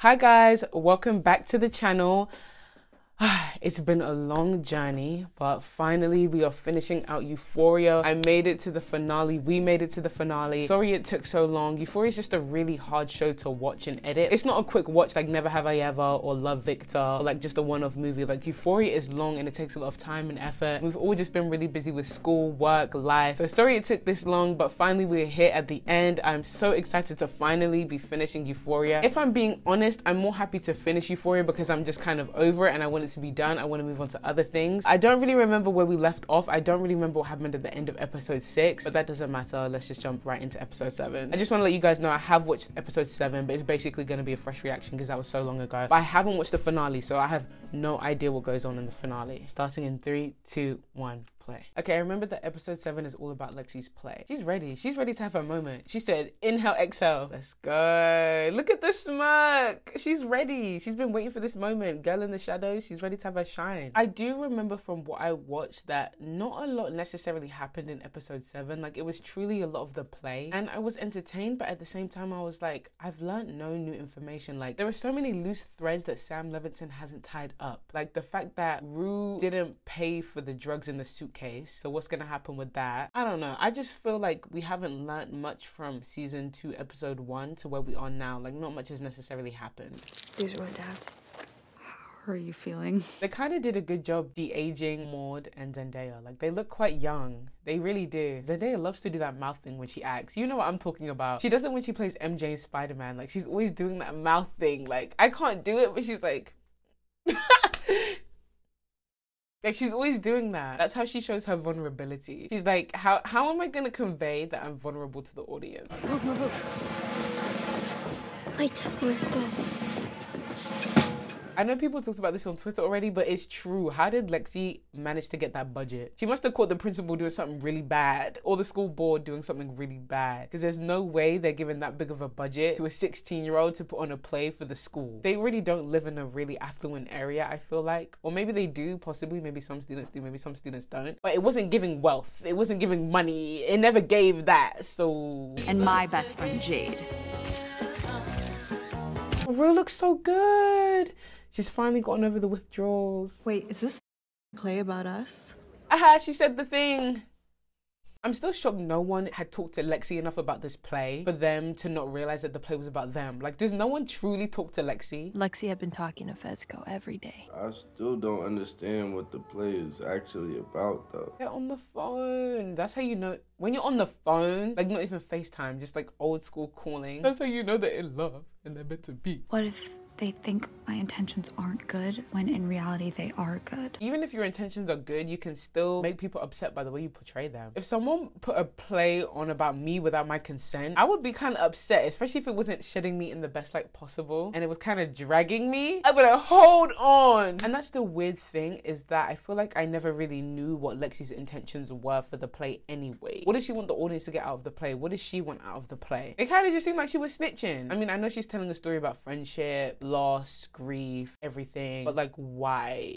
Hi guys, welcome back to the channel. It's been a long journey, but finally we are finishing out Euphoria. I made it to the finale. We made it to the finale. Sorry it took so long. Euphoria is just a really hard show to watch and edit. It's not a quick watch like Never Have I Ever or Love Victor or like just a one-off movie. Like Euphoria is long and it takes a lot of time and effort. We've all just been really busy with school, work, life. So sorry it took this long, but finally we're here at the end. I'm so excited to finally be finishing Euphoria. If I'm being honest, I'm more happy to finish Euphoria because I'm just kind of over it and I want it to be done. I want to move on to other things. I don't really remember where we left off. I don't really remember what happened at the end of episode 6, but that doesn't matter. Let's just jump right into episode 7. I just want to let you guys know I have watched episode 7, but it's basically going to be a fresh reaction because that was so long ago. But I haven't watched the finale, so I have no idea what goes on in the finale. Starting in 3, 2, 1. Play. Okay, I remember that episode 7 is all about Lexi's play. She's ready. She's ready to have her moment. She said, inhale, exhale. Let's go. Look at the smirk. She's ready. She's been waiting for this moment. Girl in the shadows. She's ready to have her shine. I do remember from what I watched that not a lot necessarily happened in episode 7. Like, it was truly a lot of the play. And I was entertained, but at the same time, I was like, I've learned no new information. Like, there are so many loose threads that Sam Levinson hasn't tied up. Like, the fact that Rue didn't pay for the drugs in the suitcase. So what's gonna happen with that? I don't know. I just feel like we haven't learned much from season 2 episode 1 to where we are now. Like, not much has necessarily happened. These were dads. How are you feeling? They kind of did a good job de-aging Maud and Zendaya. Like, they look quite young. They really do. Zendaya loves to do that mouth thing when she acts. You know what I'm talking about. She does it when she plays MJ in Spider-Man. Like, she's always doing that mouth thing. Like, I can't do it, but she's like... Like, she's always doing that. That's how she shows her vulnerability. She's like, how am I gonna convey that I'm vulnerable to the audience? Move. Wait for it go. I know people talked about this on Twitter already, but it's true. How did Lexi manage to get that budget? She must have caught the principal doing something really bad or the school board doing something really bad, because there's no way they're giving that big of a budget to a 16-year-old to put on a play for the school. They really don't live in a really affluent area, I feel like. Or maybe they do, possibly. Maybe some students do, maybe some students don't. But it wasn't giving wealth. It wasn't giving money. It never gave that, so... And my best friend, Jade. Rue looks so good. She's finally gotten over the withdrawals. Wait, is this play about us? Aha, she said the thing. I'm still shocked no one had talked to Lexi enough about this play for them to not realize that the play was about them. Like, does no one truly talk to Lexi? Lexi had been talking to Fezco every day. I still don't understand what the play is actually about, though. They're on the phone. That's how you know. When you're on the phone, like not even FaceTime, just like old school calling. That's how you know they're in love and they're meant to be. What if they think my intentions aren't good when in reality they are good? Even if your intentions are good, you can still make people upset by the way you portray them. If someone put a play on about me without my consent, I would be kind of upset, especially if it wasn't shedding me in the best light possible and it was kind of dragging me. I'd be like, hold on. And that's the weird thing, is that I feel like I never really knew what Lexi's intentions were for the play anyway. What does she want the audience to get out of the play? What does she want out of the play? It kind of just seemed like she was snitching. I mean, I know she's telling a story about friendship, loss, grief, everything, but like, why?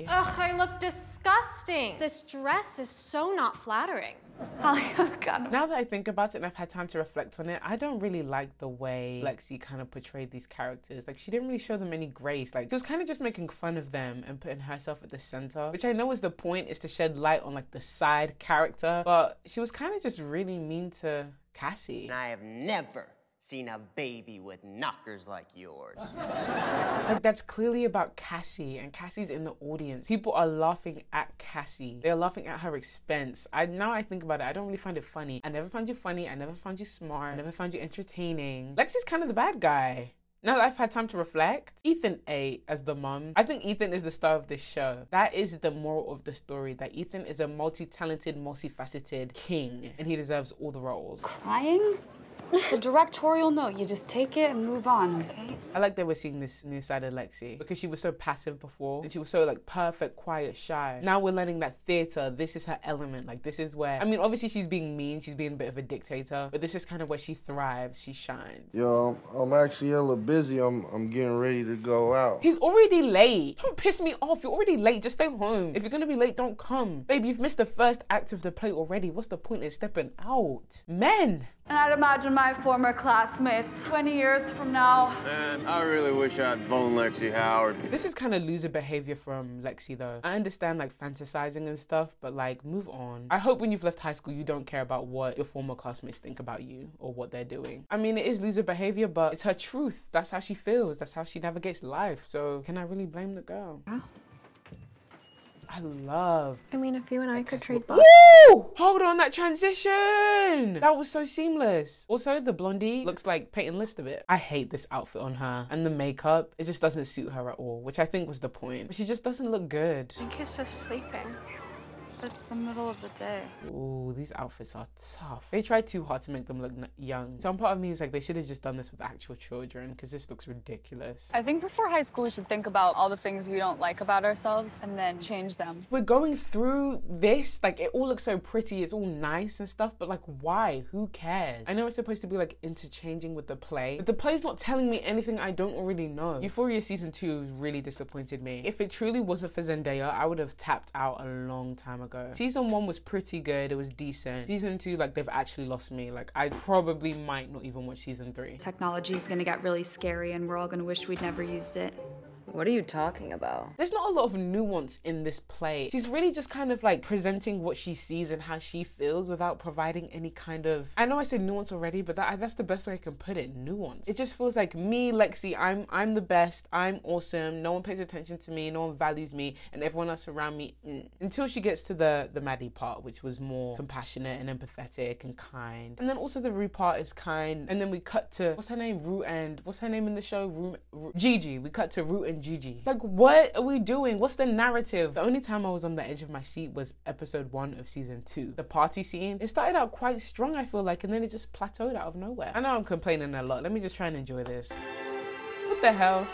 Ugh, I look disgusting. This dress is so not flattering. Holly, oh God. Now that I think about it and I've had time to reflect on it, I don't really like the way Lexi kind of portrayed these characters. Like, she didn't really show them any grace. Like, she was kind of just making fun of them and putting herself at the center, which I know is the point, is to shed light on like the side character, but she was kind of just really mean to Cassie. And I have never seen a baby with knockers like yours. Like, that's clearly about Cassie, and Cassie's in the audience. People are laughing at Cassie. They're laughing at her expense. Now I think about it, I don't really find it funny. I never found you funny. I never found you smart. I never found you entertaining. Lexi's kind of the bad guy. Now that I've had time to reflect, Ethan A as the mom. I think Ethan is the star of this show. That is the moral of the story, that Ethan is a multi-talented, multifaceted king, and he deserves all the roles. Crying? The directorial note, you just take it and move on, okay? I like that we're seeing this new side of Lexi, because she was so passive before and she was so like perfect, quiet, shy. Now we're learning that theater, this is her element. Like, this is where, I mean, obviously she's being mean, she's being a bit of a dictator, but this is kind of where she thrives, she shines. Yo, I'm actually hella busy. I'm getting ready to go out. He's already late. Don't piss me off. You're already late. Just stay home. If you're gonna be late, don't come. Babe, you've missed the first act of the play already. What's the point in stepping out? Men! And I'd imagine my former classmates 20 years from now. Man, I really wish I'd phoned Lexi Howard. This is kind of loser behavior from Lexi though. I understand like fantasizing and stuff, but like move on. I hope when you've left high school you don't care about what your former classmates think about you or what they're doing. I mean, it is loser behavior, but it's her truth. That's how she feels. That's how she navigates life. So can I really blame the girl? Yeah. I mean, if you and I could trade Woo! Hold on, that transition! That was so seamless. Also, the blondie looks like Peyton List a bit. I hate this outfit on her. And the makeup, it just doesn't suit her at all, which I think was the point. But she just doesn't look good. I think he's just sleeping. It's the middle of the day. Ooh, these outfits are tough. They tried too hard to make them look young. Some part of me is like, they should have just done this with actual children because this looks ridiculous. I think before high school we should think about all the things we don't like about ourselves and then change them. We're going through this, like it all looks so pretty, it's all nice and stuff, but like why? Who cares? I know it's supposed to be like interchanging with the play, but the play's not telling me anything I don't already know. Euphoria season 2 really disappointed me. If it truly wasn't for Zendaya, I would have tapped out a long time ago. Season 1 was pretty good, it was decent. Season 2, like they've actually lost me. Like I probably might not even watch season 3. Technology is gonna get really scary and we're all gonna wish we'd never used it. What are you talking about? There's not a lot of nuance in this play. She's really just kind of like presenting what she sees and how she feels without providing any kind of... I know I said nuance already, but that's the best way I can put it, nuance. It just feels like me, Lexi, I'm the best, I'm awesome, no one pays attention to me, no one values me, and everyone else around me, Until she gets to the Maddie part, which was more compassionate and empathetic and kind. And then also the Rue part is kind. And then we cut to, what's her name? Rue and, what's her name in the show? Gigi. We cut to Rue and Gigi. Like, what are we doing? What's the narrative? The only time I was on the edge of my seat was episode 1 of season 2. The party scene, it started out quite strong, I feel like, and then it just plateaued out of nowhere. I know I'm complaining a lot. Let me just try and enjoy this. What the hell?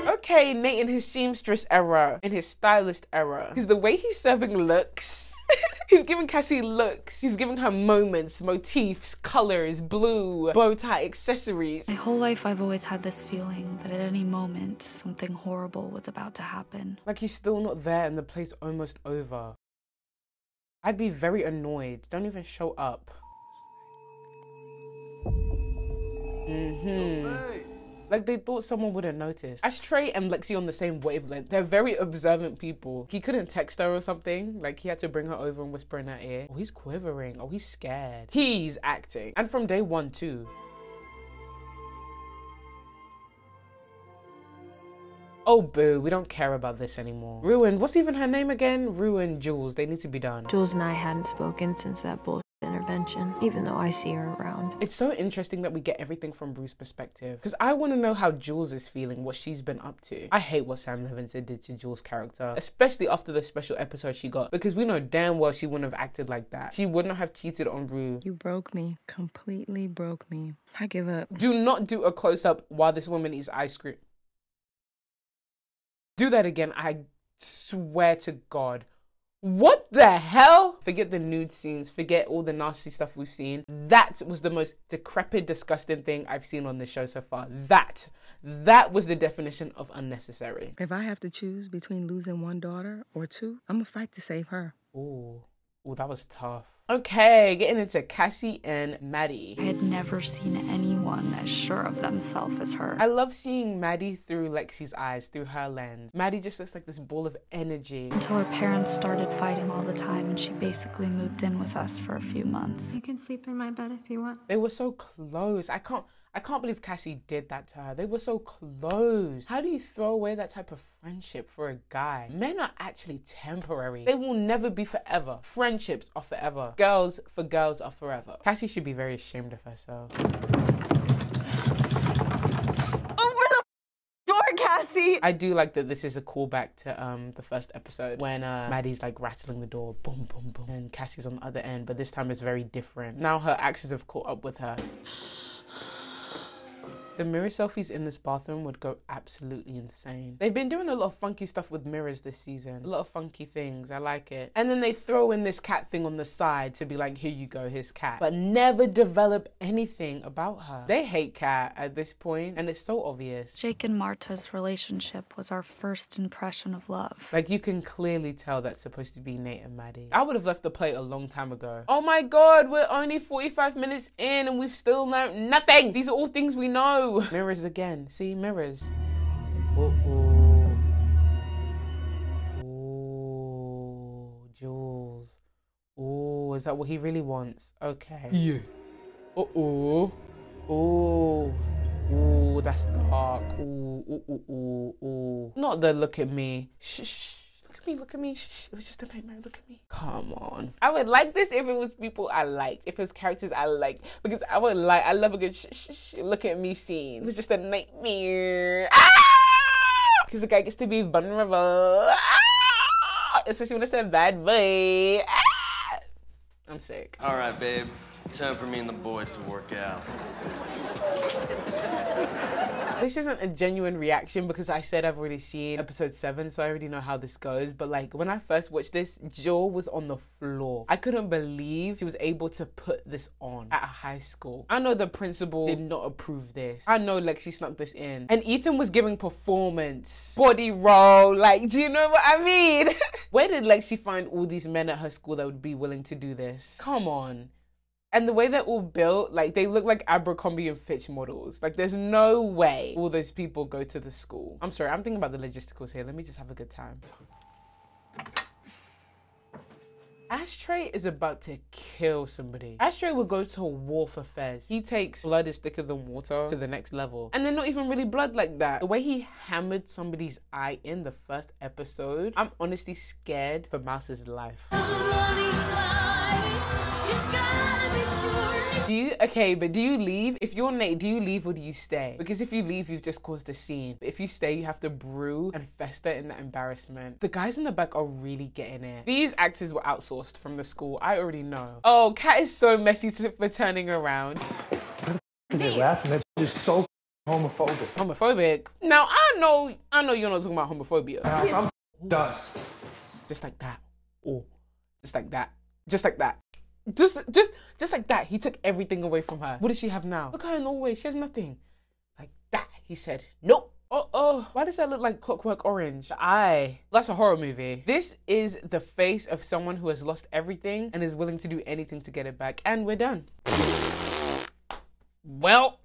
Okay, Nate in his seamstress era, in his stylist era. Because the way he's serving looks, he's giving Cassie looks. He's giving her moments, motifs, colors, blue, bow tie, accessories. My whole life I've always had this feeling that at any moment something horrible was about to happen. Like he's still not there and the play's almost over. I'd be very annoyed. Don't even show up. Like they thought someone would have noticed. Ashtray and Lexi on the same wavelength. They're very observant people. He couldn't text her or something. Like he had to bring her over and whisper in her ear. Oh, he's quivering. Oh, he's scared. He's acting. And from day 1 too. Oh boo, we don't care about this anymore. Ruin, what's even her name again? Ruin Jules, they need to be done. Jules and I hadn't spoken since that bullshit intervention, even though I see her around. It's so interesting that we get everything from Rue's perspective, because I want to know how Jules is feeling, what she's been up to. I hate what Sam Levinson did to Jules' character, especially after the special episode she got, because we know damn well she wouldn't have acted like that. She wouldn't have cheated on Rue. You broke me, completely broke me. I give up. Do not do a close-up while this woman eats ice cream. Do that again, I swear to God. What the hell? Forget the nude scenes, forget all the nasty stuff we've seen. That was the most decrepit, disgusting thing I've seen on this show so far. That was the definition of unnecessary. If I have to choose between losing 1 daughter or 2, I'm gonna fight to save her. Ooh, that was tough. Okay, getting into Cassie and Maddie. I had never seen anyone as sure of themselves as her. I love seeing Maddie through Lexi's eyes, through her lens. Maddie just looks like this ball of energy. Until her parents started fighting all the time and she basically moved in with us for a few months. You can sleep in my bed if you want. They were so close. I can't believe Cassie did that to her. They were so close. How do you throw away that type of friendship for a guy? Men are actually temporary. They will never be forever. Friendships are forever. Girls for girls are forever. Cassie should be very ashamed of herself. Open the door, Cassie! I do like that this is a callback to the first episode when Maddie's like rattling the door, boom, boom, boom, and Cassie's on the other end, but this time it's very different. Now her actions have caught up with her. The mirror selfies in this bathroom would go absolutely insane. They've been doing a lot of funky stuff with mirrors this season. A lot of funky things. I like it. And then they throw in this cat thing on the side to be like, here you go, here's Cat. But never develop anything about her. They hate Cat at this point, and it's so obvious. Jake and Marta's relationship was our first impression of love. Like, you can clearly tell that's supposed to be Nate and Maddie. I would have left the plate a long time ago. Oh my god, we're only 45 minutes in and we've still learned nothing. These are all things we know. Mirrors again. See, mirrors. Uh-oh. Ooh, Jules. Ooh, is that what he really wants? Okay. Yeah. Uh-oh. Ooh. Ooh, that's dark. Ooh, ooh, ooh, ooh, ooh. Not the look at me. Shh, shh. Look at me. Shh. It was just a nightmare. Look at me. Come on. I would like this if it was people I liked. If it was characters I liked. Because I would like, I love a good look at me scene. It was just a nightmare. Because the guy gets to be vulnerable. Especially when it's a bad boy. I'm sick. All right, babe. Time for me and the boys to work out. This isn't a genuine reaction because I said I've already seen episode 7, so I already know how this goes. But like, when I first watched this, Jill was on the floor. I couldn't believe she was able to put this on at a high school. I know the principal did not approve this. I know Lexi snuck this in. And Ethan was giving performance, body roll. Like, do you know what I mean? Where did Lexi find all these men at her school that would be willing to do this? Come on. And the way they're all built, like, they look like Abercrombie and Fitch models. Like, there's no way all those people go to the school. I'm sorry, I'm thinking about the logisticals here. Let me just have a good time. Ashtray is about to kill somebody. Ashtray will go to war for Fez. He takes blood is thicker than water to the next level. And they're not even really blood like that. The way he hammered somebody's eye in the first episode, I'm honestly scared for Mouse's life. Do you leave? If you're Nate, do you leave or do you stay? Because if you leave, you've just caused a scene. But if you stay, you have to brew and fester in that embarrassment. The guys in the back are really getting it. These actors were outsourced from the school. I already know. Oh, Kat is so messy for turning around. They're laughing. That's just so homophobic. Homophobic? Now, I know you're not talking about homophobia. I'm done. Just like that. Oh, just like that. Just like that. Just like that. He took everything away from her. What does she have now? Look at her in Norway. She has nothing. Like that. He said, nope. Oh. Why does that look like Clockwork Orange? The eye. That's a horror movie. This is the face of someone who has lost everything and is willing to do anything to get it back. And we're done. Well,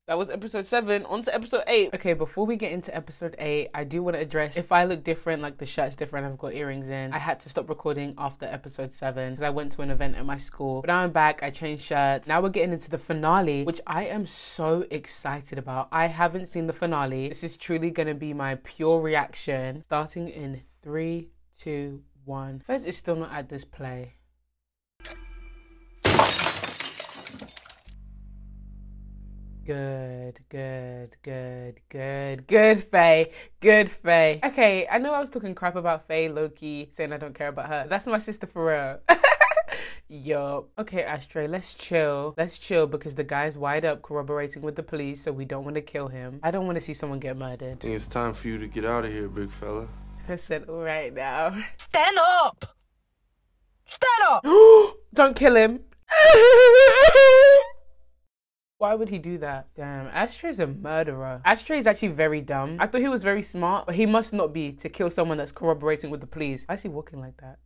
that was episode 7. On to episode 8. Okay, before we get into episode 8, I do want to address if I look different, like the shirt's different, I've got earrings in. I had to stop recording after episode 7 because I went to an event at my school. But now I'm back, I changed shirts. Now we're getting into the finale, which I am so excited about. I haven't seen the finale. This is truly going to be my pure reaction. Starting in 3, 2, 1. Fez is still not at this play. Good, Faye. Good, Faye. Okay, I know I was talking crap about Faye, low-key, saying I don't care about her. That's my sister for real. Yup. Okay, Ashtray, let's chill. Let's chill because the guy's wide up corroborating with the police, so we don't want to kill him. I don't want to see someone get murdered. I think it's time for you to get out of here, big fella. I said, all right now. Stand up! Stand up! Don't kill him. Why would he do that? Damn, Ashtray's a murderer. Ashtray's actually very dumb. I thought he was very smart, but he must not be to kill someone that's corroborating with the police. Why is he walking like that?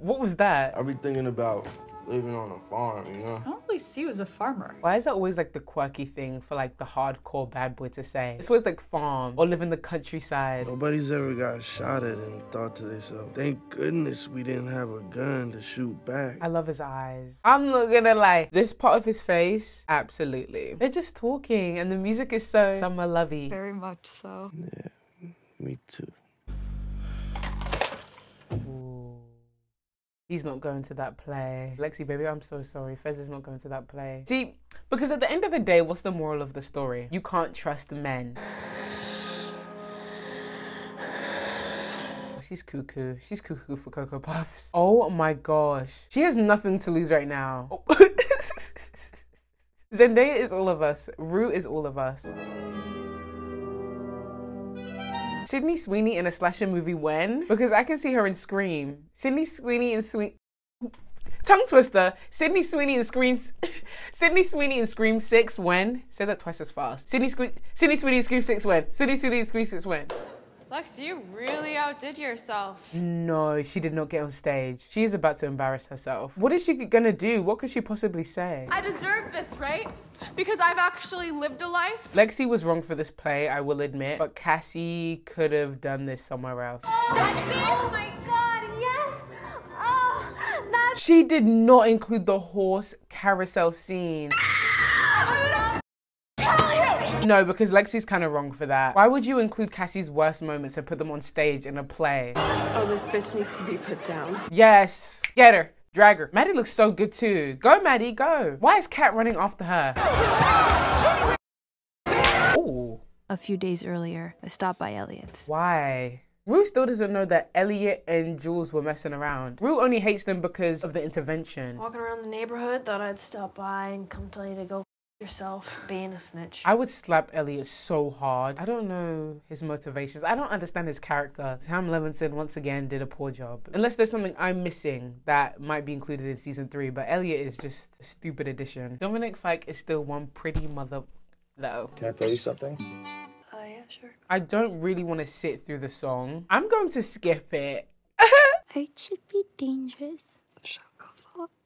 What was that? I be thinking about living on a farm, you know? I don't really see you as a farmer. Why is that always like the quirky thing for like the hardcore bad boy to say? It's always like farm or live in the countryside. Nobody's ever got shot at and thought to themselves, thank goodness we didn't have a gun to shoot back. I love his eyes. I'm not gonna lie. This part of his face, absolutely. They're just talking and the music is so summer lovey. Very much so. Yeah, me too. Ooh. He's not going to that play. Lexi, baby, I'm so sorry. Fez is not going to that play. See, because at the end of the day, what's the moral of the story? You can't trust men. She's cuckoo. She's cuckoo for Cocoa Puffs. Oh my gosh. She has nothing to lose right now. Oh. Zendaya is all of us. Rue is all of us. Sydney Sweeney in a slasher movie when? Because I can see her in Scream. Sydney Sweeney in Tongue twister. Sydney Sweeney in Scream 6 when? Say that twice as fast. Sydney Sweeney in Scream 6 when? Sydney Sweeney in Scream 6 when? Lex, you really outdid yourself. No, she did not get on stage. She is about to embarrass herself. What is she gonna do? What could she possibly say? I deserve this, right? Because I've actually lived a life. Lexi was wrong for this play, I will admit, but Cassie could have done this somewhere else. Lexi! Oh my God, yes! Oh, that's... She did not include the horse carousel scene. No, because Lexi's kind of wrong for that. Why would you include Cassie's worst moments and put them on stage in a play? Oh, this bitch needs to be put down. Yes. Get her. Drag her. Maddie looks so good too. Go, Maddie, go. Why is Kat running after her? Ooh. A few days earlier, I stopped by Elliot's. Why? Rue still doesn't know that Elliot and Jules were messing around. Rue only hates them because of the intervention. Walking around the neighborhood, thought I'd stop by and come tell you to go yourself, being a snitch. I would slap Elliot so hard. I don't know his motivations. I don't understand his character. Sam Levinson once again did a poor job. Unless there's something I'm missing that might be included in season 3, but Elliot is just a stupid addition. Dominic Fike is still one pretty mother though. Can I play you something? Yeah, sure. I don't really want to sit through the song. I'm going to skip it. It should be dangerous.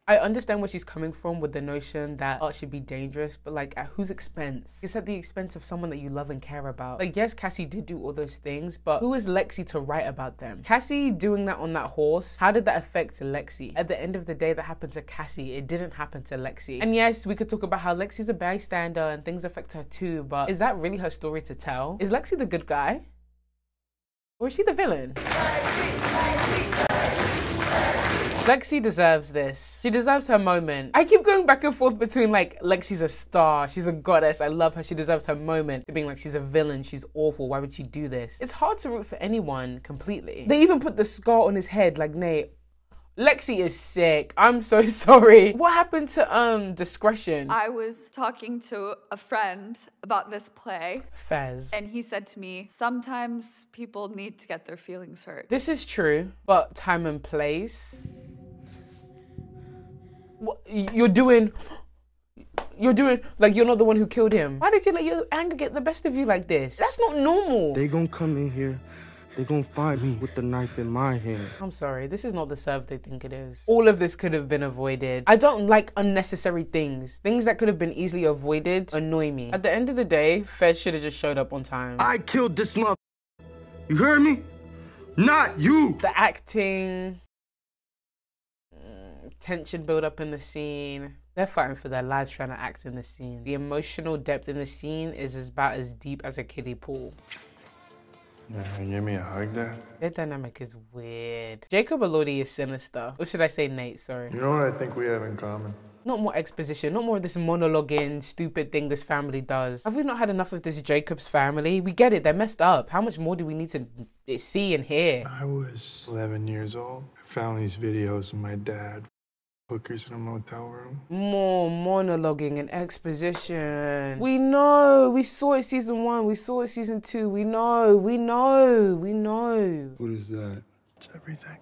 I understand where she's coming from with the notion that art should be dangerous, but like at whose expense? It's at the expense of someone that you love and care about. Like yes, Cassie did do all those things, but who is Lexi to write about them? Cassie doing that on that horse, how did that affect Lexi? At the end of the day, that happened to Cassie. It didn't happen to Lexi. And yes, we could talk about how Lexi's a bystander and things affect her too, but is that really her story to tell? Is Lexi the good guy? Or is she the villain? Lexi deserves this. She deserves her moment. I keep going back and forth between like, Lexi's a star, she's a goddess, I love her, she deserves her moment, to being like, she's a villain, she's awful, why would she do this? It's hard to root for anyone completely. They even put the scar on his head, like, Nate, Lexi is sick. I'm so sorry. What happened to discretion? I was talking to a friend about this play. Fez. And he said to me, sometimes people need to get their feelings hurt. This is true, but time and place. What you're doing, like you're not the one who killed him. Why did you let your anger get the best of you like this? That's not normal. They gonna come in here. They gonna find me with the knife in my hand. I'm sorry, this is not the serve they think it is. All of this could have been avoided. I don't like unnecessary things. Things that could have been easily avoided annoy me. At the end of the day, Fez should have just showed up on time. I killed this mother. You heard me? Not you. The acting, tension build up in the scene. They're fighting for their lives trying to act in the scene. The emotional depth in the scene is about as deep as a kiddie pool. Yeah, give me a hug there. Their dynamic is weird. Jacob Elordi is sinister. Or should I say Nate, sorry. You know what I think we have in common? Not more exposition, not more of this monologuing, stupid thing this family does. Have we not had enough of this Jacob's family? We get it, they're messed up. How much more do we need to see and hear? I was 11 years old. I found these videos of my dad hookers in a motel room. More monologuing and exposition. We know. We saw it season 1. We saw it season 2. We know. We know. We know. What is that? It's everything.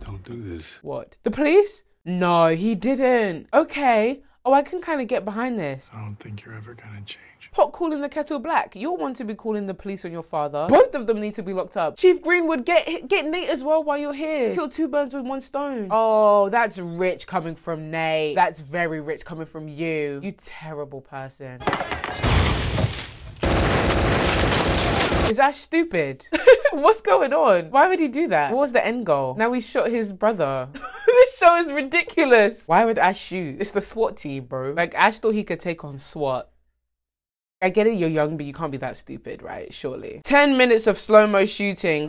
Don't do this. What? The police? No, he didn't. Okay. Oh, I can kind of get behind this. I don't think you're ever gonna change. Pot calling the kettle black. You're one to be calling the police on your father. Both of them need to be locked up. Chief Greenwood, get Nate as well while you're here. Kill 2 birds with 1 stone. Oh, that's rich coming from Nate. That's very rich coming from you. You terrible person. Is Ash stupid? What's going on? Why would he do that? What was the end goal? Now he shot his brother. This show is ridiculous. Why would Ash shoot? It's the SWAT team, bro. Like, Ash thought he could take on SWAT. I get it, you're young, but you can't be that stupid, right? Surely. 10 minutes of slow-mo shooting.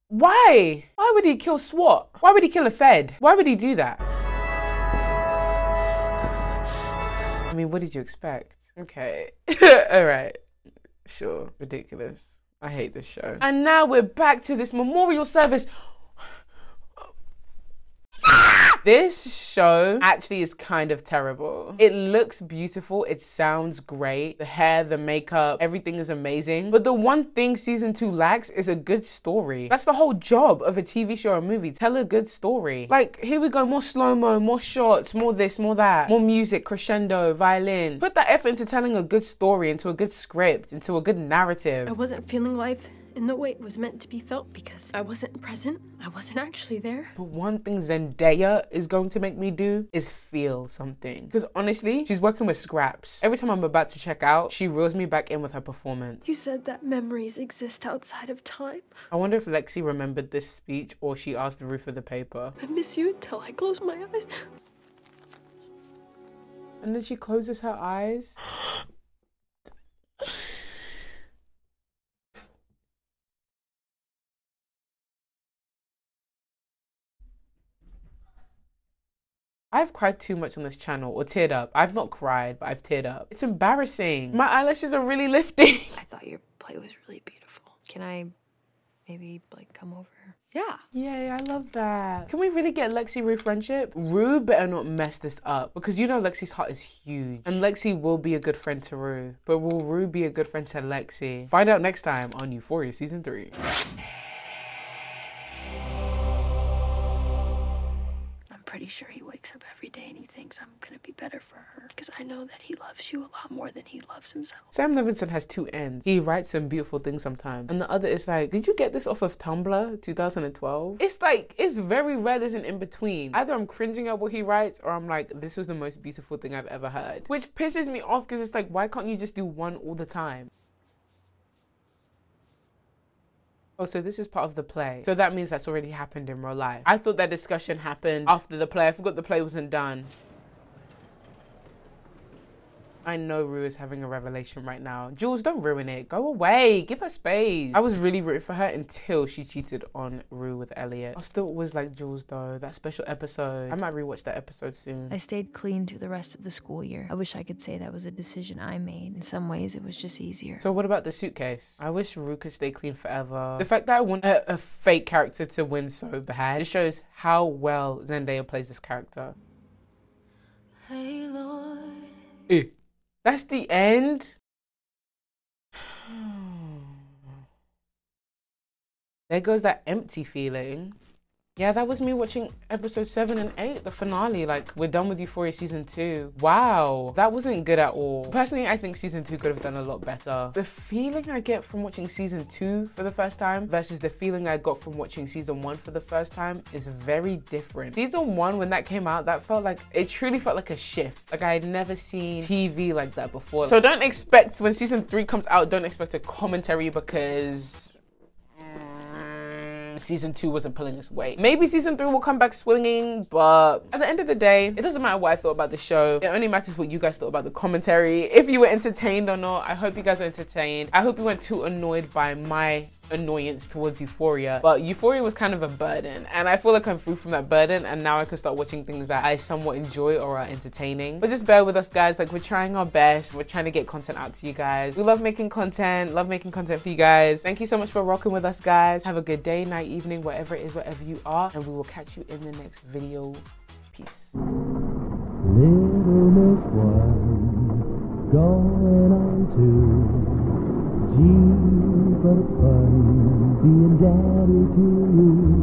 Why? Why would he kill SWAT? Why would he kill a Fed? Why would he do that? I mean, what did you expect? Okay. All right. Sure. Ridiculous. I hate this show. And now we're back to this memorial service. This show actually is kind of terrible. It looks beautiful, it sounds great, the hair, the makeup, everything is amazing. But the one thing season 2 lacks is a good story. That's the whole job of a TV show or movie. Tell a good story. Like, here we go, more slow-mo, more shots, more this, more that, more music, crescendo, violin. Put that effort into telling a good story, into a good script, into a good narrative. I wasn't feeling life in the way it was meant to be felt because I wasn't present. I wasn't actually there. But one thing Zendaya is going to make me do is feel something. Because honestly, she's working with scraps. Every time I'm about to check out, she reels me back in with her performance. You said that memories exist outside of time. I wonder if Lexi remembered this speech or she asked Rue for the paper. I miss you until I close my eyes. And then she closes her eyes. I've cried too much on this channel, or teared up. I've not cried, but I've teared up. It's embarrassing. My eyelashes are really lifting. I thought your play was really beautiful. Can I maybe, like, come over? Yeah. Yay, I love that. Can we really get Lexi-Rue friendship? Rue better not mess this up, because you know Lexi's heart is huge. And Lexi will be a good friend to Rue. But will Rue be a good friend to Lexi? Find out next time on Euphoria Season 3. Pretty sure he wakes up every day and he thinks I'm gonna be better for her because I know that he loves you a lot more than he loves himself. Sam Levinson has two ends. He writes some beautiful things sometimes, and the other is like, did you get this off of Tumblr 2012? It's like, it's very rare there's an in between. Either I'm cringing at what he writes or I'm like, this was the most beautiful thing I've ever heard, which pisses me off because it's like, why can't you just do one all the time? Oh, so this is part of the play. So that means that's already happened in real life. I thought that discussion happened after the play. I forgot the play wasn't done. I know Rue is having a revelation right now. Jules, don't ruin it. Go away. Give her space. I was really rooting for her until she cheated on Rue with Elliot. I still always like Jules though. That special episode. I might rewatch that episode soon. I stayed clean through the rest of the school year. I wish I could say that was a decision I made. In some ways, it was just easier. So what about the suitcase? I wish Rue could stay clean forever. The fact that I want a fake character to win so bad just shows how well Zendaya plays this character. Hey, Lord. Ew. That's the end? There goes that empty feeling. Yeah, that was me watching episode 7 and 8, the finale. Like, we're done with Euphoria season 2. Wow, that wasn't good at all. Personally, I think season 2 could have done a lot better. The feeling I get from watching season 2 for the first time versus the feeling I got from watching season 1 for the first time is very different. Season 1, when that came out, that felt like, it truly felt like a shift. Like, I had never seen TV like that before. So don't expect, when season 3 comes out, don't expect a commentary because season 2 wasn't pulling its weight. Maybe season 3 will come back swinging, but at the end of the day, it doesn't matter what I thought about the show. It only matters what you guys thought about the commentary. If you were entertained or not, I hope you guys were entertained. I hope you weren't too annoyed by my annoyance towards Euphoria, but Euphoria was kind of a burden, and I feel like I'm free from that burden, and now I can start watching things that I somewhat enjoy or are entertaining. But just bear with us, guys. Like, we're trying our best. We're trying to get content out to you guys. We love making content for you guys. Thank you so much for rocking with us, guys. Have a good day, night, evening, whatever it is, wherever you are, and we will catch you in the next video. Peace. Little Miss One, going on to G, but it's fun being daddy to you.